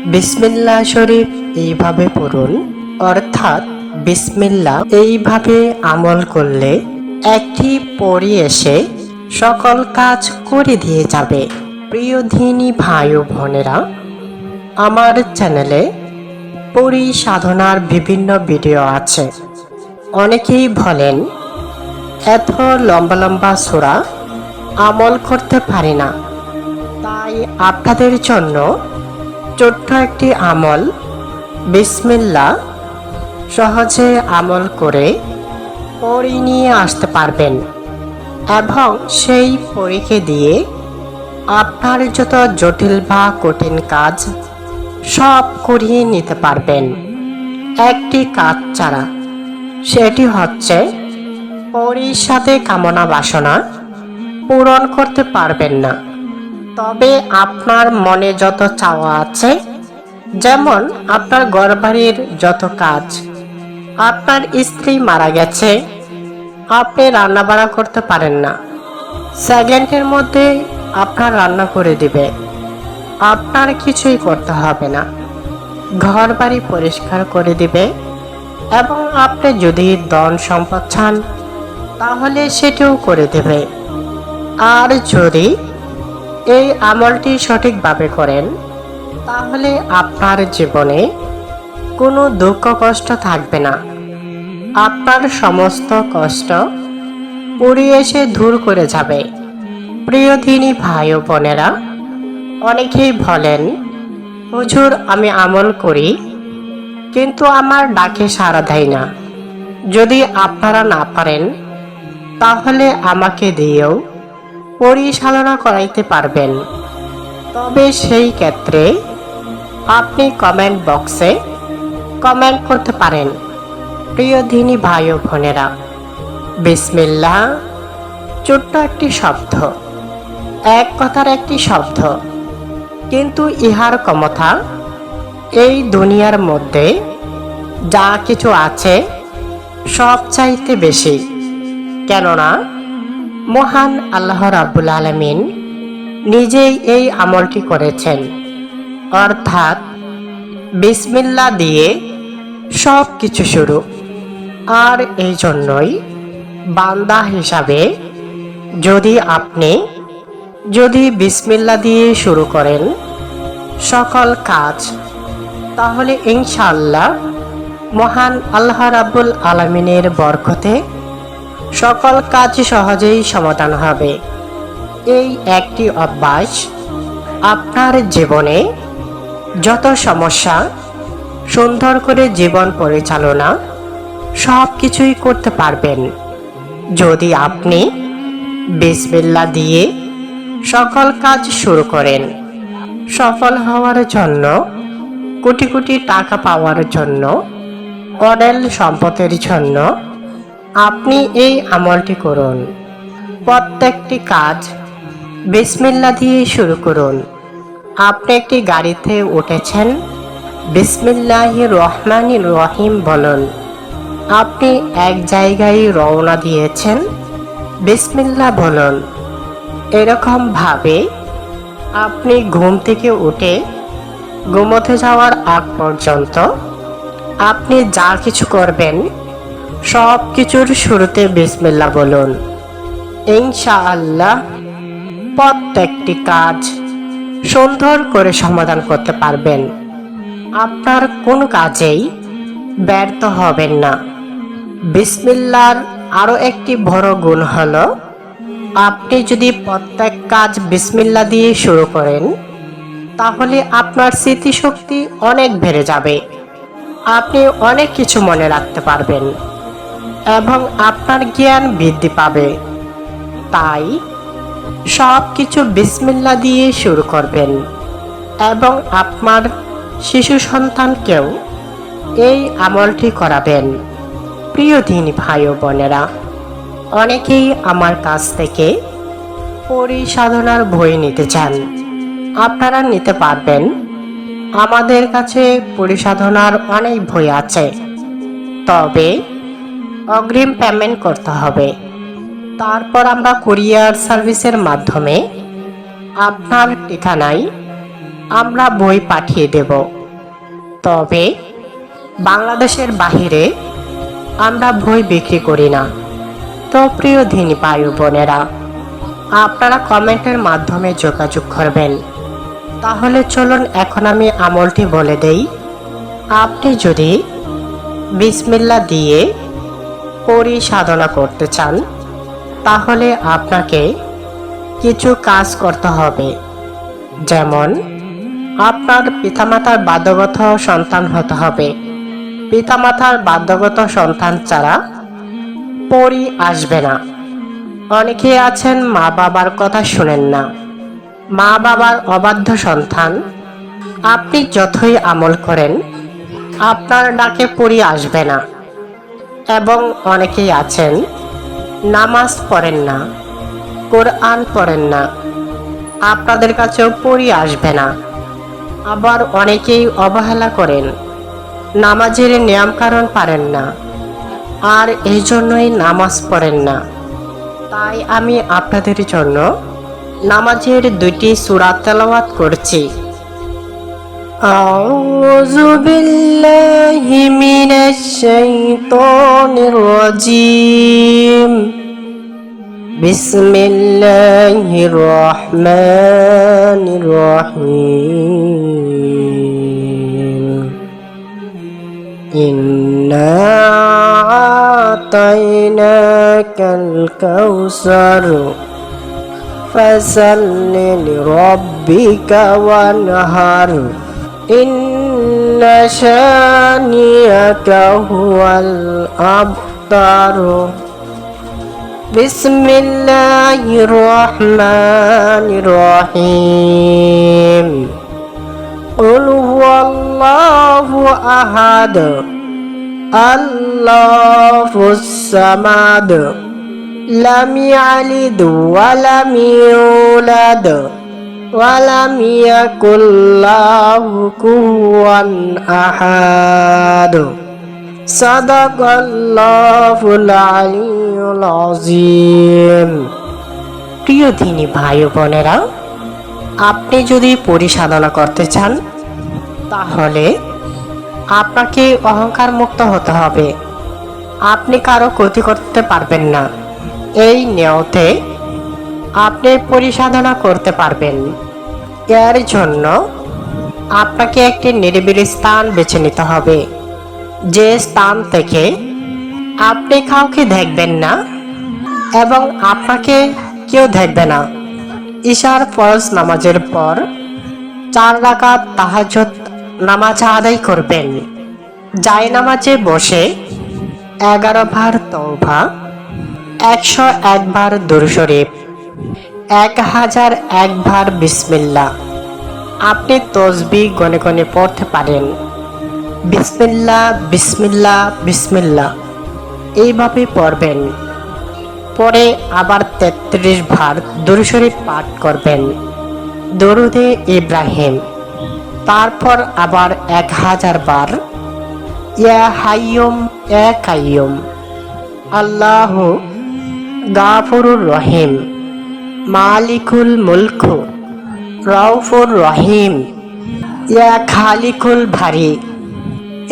বিসমিল্লাহ শরীফ এইভাবে পড়ুন, অর্থাৎ বিসমিল্লাহ এইভাবে আমল করলে একটি পরী এসে সকল কাজ করে দিয়ে যাবে। প্রিয় দিনী ভাই ও বোনেরা, আমার চ্যানেলে পরী সাধনার বিভিন্ন ভিডিও আছে। অনেকেই বলেন এত লম্বা লম্বা সূরা আমল করতে পারি না, তাই আপনাদের জন্য ছোট্ট একটি আমল বিসমিল্লাহ সহজে আমল করে পরী নিয়ে আসতে পারবেন এবং সেই পরীকে দিয়ে আপনার যত জটিল বা কঠিন কাজ সব করিয়ে নিতে পারবেন একটি কাজ ছাড়া। সেটি হচ্ছে পরীর সাথে কামনা বাসনা পূরণ করতে পারবেন না, তবে আপনার মনে যত চাওয়া আছে, যেমন আপনার ঘরবাড়ির যত কাজ, আপনার স্ত্রী মারা গেছে, আপনি রান্না বাড়া করতে পারেন না, সেকেন্ডের মধ্যে আপনার রান্না করে দিবে, আপনার কিছুই করতে হবে না, ঘর বাড়ি পরিষ্কার করে দিবে। এবং আপনি যদি ধন সম্পদ চান তাহলে সেটিও করে দেবে। আর যদি এই আমলটি সঠিকভাবে করেন তাহলে আপনার জীবনে কোনো দুঃখ কষ্ট থাকবে না, আপনার সমস্ত কষ্ট পরী এসে দূর করে যাবে। প্রিয় দিনী ভাই ও বোনেরা, অনেকেই বলেন হুজুর আমি আমল করি কিন্তু আমার ডাকে সাড়া দেয় না। যদি আপনারা না পারেন তাহলে আমাকে দিয়েও পরিচালনা করাইতে পারবেন, তবে সেই ক্ষেত্রে আপনি কমেন্ট বক্সে কমেন্ট করতে পারেন। প্রিয় দিনী ভাই ও বোনেরা, বিসমিল্লাহ ছোট্ট একটি শব্দ, এক কথার একটি শব্দ, কিন্তু ইহার ক্ষমতা এই দুনিয়ার মধ্যে যা কিছু আছে সব চাইতে বেশি। কেননা মহান আল্লাহ রাব্বুল আলামিন নিজেই এই আমলটি করেছেন, অর্থাৎ বিসমিল্লাহ দিয়ে সব কিছু শুরু। আর এই জন্যই বান্দা হিসাবে যদি বিসমিল্লাহ দিয়ে শুরু করেন সকল কাজ, তাহলে ইনশাআল্লাহ মহান আল্লাহ রাব্বুল আলামিনের বরকতে সকল কাজ সহজেই সমাধান হবে। এই একটি অভ্যাস আপনার জীবনে যত সমস্যা সুন্দর করে জীবন পরিচালনা সব কিছুই করতে পারবেন, যদি আপনি বিসমিল্লাহ দিয়ে সকল কাজ শুরু করেন। সফল হওয়ার জন্য, কোটি কোটি টাকা পাওয়ার জন্য, অঢেল সম্পদের জন্য আপনি এই আমলটি করুন। প্রত্যেকটি কাজ বিসমিল্লাহ দিয়ে শুরু করুন। আপনি একটি গাড়িতে উঠেছেন, বিসমিল্লাহির রহমানির রহিম বলুন। আপনি এক জায়গায় রওনা দিয়েছেন, বিসমিল্লাহ বলুন। এরকম ভাবে আপনি ঘুম থেকে উঠে ঘুমোতে যাওয়ার আগ পর্যন্ত আপনি যা কিছু করবেন সব কিছুর শুরুতে বিসমিল্লাহ বলুন। ইনশাআল্লাহ প্রত্যেকটি কাজ সুন্দর করে সমাধান করতে পারবেন। আপনার কোনো কাজেই ব্যর্থ হবেন না। বিসমিল্লাহর আরও একটি বড় গুণ হলো, আপনি যদি প্রত্যেক কাজ বিসমিল্লাহ দিয়ে শুরু করেন তাহলে আপনার স্মৃতিশক্তি অনেক বেড়ে যাবে, আপনি অনেক কিছু মনে রাখতে পারবেন এবং আপনার জ্ঞান বৃদ্ধি পাবে। তাই সব কিছু বিসমিল্লাহ দিয়ে শুরু করবেন এবং আপনার শিশু সন্তানকেও এই আমলটি করাবেন। প্রিয় দিনী ভাই ও বোনেরা, অনেকেই আমার কাছ থেকে পরী সাধনার বই নিতে চান, আপনারা নিতে পারবেন। আমাদের কাছে পরী সাধনার অনেক বই আছে, তবে অগ্রিম পেমেন্ট করতে হবে। তারপর আমরা কুরিয়ার সার্ভিসের মাধ্যমে আপনার ঠিকানায় আমরা বই পাঠিয়ে দেব। তবে বাংলাদেশের বাহিরে আমরা বই বিক্রি করি না। তো প্রিয় দিনী ভাই ও বোনেরা, আপনারা কমেন্টের মাধ্যমে যোগাযোগ করবেন। তাহলে চলুন এখন আমি আমলটি বলে দেই। আপনি যদি বিসমিল্লাহ দিয়ে পরি সাধনা করতে চান, তাহলে আপনাকে কিছু কাজ করতে হবে। যেমন আপনার পিতামাতার বাধ্যগত সন্তান হতে হবে। পিতামাতার বাধ্যগত সন্তান ছাড়া পরি আসবে না। অনেকেই আছেন মা বাবার কথা শুনেন না, মা বাবার অবাধ্য সন্তান। আপনি যতই আমল করেন আপনার ডাকে পরি আসবে না। এবং অনেকেই আছেন নামাজ পড়েন না, কোরআন পড়েন না, আপনাদের কাছেও পরি আসবে না। আবার অনেকেই অবহেলা করেন, নামাজের নিয়মকানুন পারেন না, আর এই জন্যই নামাজ পড়েন না। তাই আমি আপনাদের জন্য নামাজের 2টি সূরা তেলাওয়াত করছি। আউযু বিল্লাহি মিনাশ শাইতানির রাজীম। বিসমিল্লাহির রহমানির রহিম। ইন্না আতাইনাকাল কাউসার ফাসাল্লি লিরাব্বিকা ওয়ানহার। ইন্না শানিয়াকা হুয়াল আবতার। বিসমিল্লাহির রহমানির রহিম। কুল হুয়াল্লাহু আহাদ, আল্লাহুস সামাদ, লাম ইয়ালিদ ওয়া লাম ইউলাদ ওয়া লাম ইয়াকুল লাহু কুফুয়ান আহাদ। সাদাকাল্লাহুল আলিয়্যুল আযীম। প্রিয় দিনী ভাই ও বোনেরা, আপনি যদি পরিসাধনা করতে চান, তাহলে আপনাকে অহংকার মুক্ত হতে হবে। আপনি কারো ক্ষতি করতে পারবেন না। এই নিয়তে আপনি পরিসাধনা করতে পারবেন। এর জন্য আপনাকে একটি নিরিবিলি স্থান বেছে নিতে হবে, যে স্থান থেকে আপনি কাউকে দেখবেন না এবং আপনাকে কেউ দেখবে না। ঈশার ফরজ নামাজের পর 4 রাকাত তাহাজ্জুদ নামাজ আদায় করবেন। জায়নামাজে বসে 11 বার তওবা, 101 বার দুরূদ শরীফ, 1001 বার বিসমিল্লাহ। আপনি তসবিহ গনে গনে পড়তে পারেন। বিসমিল্লাহ বিসমিল্লাহ বিসমিল্লাহ এইভাবে পড়বেন। পরে আবার 33 বার দুরূদ শরীফ পাঠ করবেন, দরুদে ইব্রাহিম। তারপর আবার 1000 বার ইয়া হাইয়ুম ইয়া কাইয়ুম, আল্লাহু গাফুরুর রহিম, মালিকুল মুলক, রাউফুর রহিম, ইয়া খালিকুল ভারী।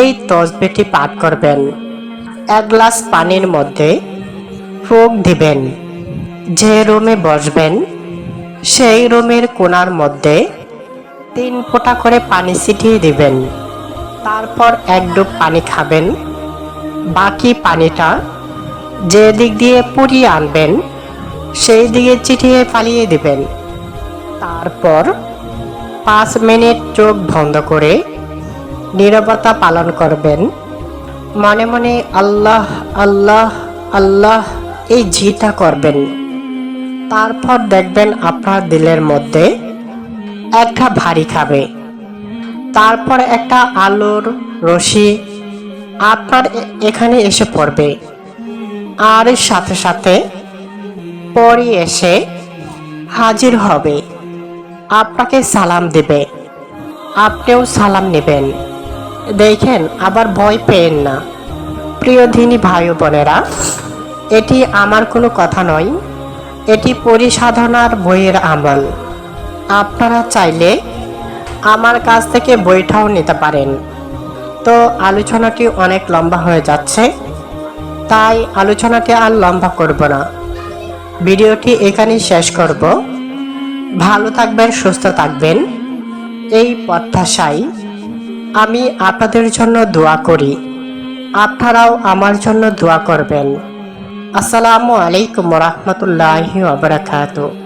এই তসবিহটি পাঠ করবেন। 1 গ্লাস পানির মধ্যে ফুঁক দিবেন। যে রুমে বসবেন সেই রুমের কোণার মধ্যে 3 ফোঁটা করে পানি ছিটিয়ে দিবেন। তারপর 1 ডুব পানি খাবেন। বাকি পানিটা যে দিক দিয়ে পুড়িয়ে আনবেন সেই দিকে ছিটিয়ে পালিয়ে দিবেন। তারপর 5 মিনিট চোখ বন্ধ করে নীরবতা পালন করবেন। মনে মনে আল্লাহ আল্লাহ আল্লাহ এই জিটা করবেন। তারপর দেখবেন আপনার দিলের মধ্যে একটা ভারী খাবে। তারপর একটা আলোর রশি আপনার এখানে এসে পড়বে, আর সাথে সাথে পরি এসে হাজির হবে, আপনাকে সালাম দেবে, আপনিও সালাম নেবেন। দেখেন, আবার ভয় পেয়েন না। প্রিয় দিনী ভাই ও বোনেরা, এটি আমার কোনো কথা নয়, এটি পরিসাধনার বইয়ের আমল। আপনারা চাইলে আমার কাছ থেকে বইটাও নিতে পারেন। তো আলোচনাটি অনেক লম্বা হয়ে যাচ্ছে, তাই আলোচনাটি আর লম্বা করব না। ভিডিওটি এখানেই শেষ করব। ভালো থাকবেন, সুস্থ থাকবেন, এই প্রত্যাশায় আমি আপনাদের জন্য দোয়া করি। আপনারাও আমার জন্য দোয়া করবেন। আসসালামু আলাইকুম ওয়া রাহমাতুল্লাহি ওয়া বারাকাতুহু।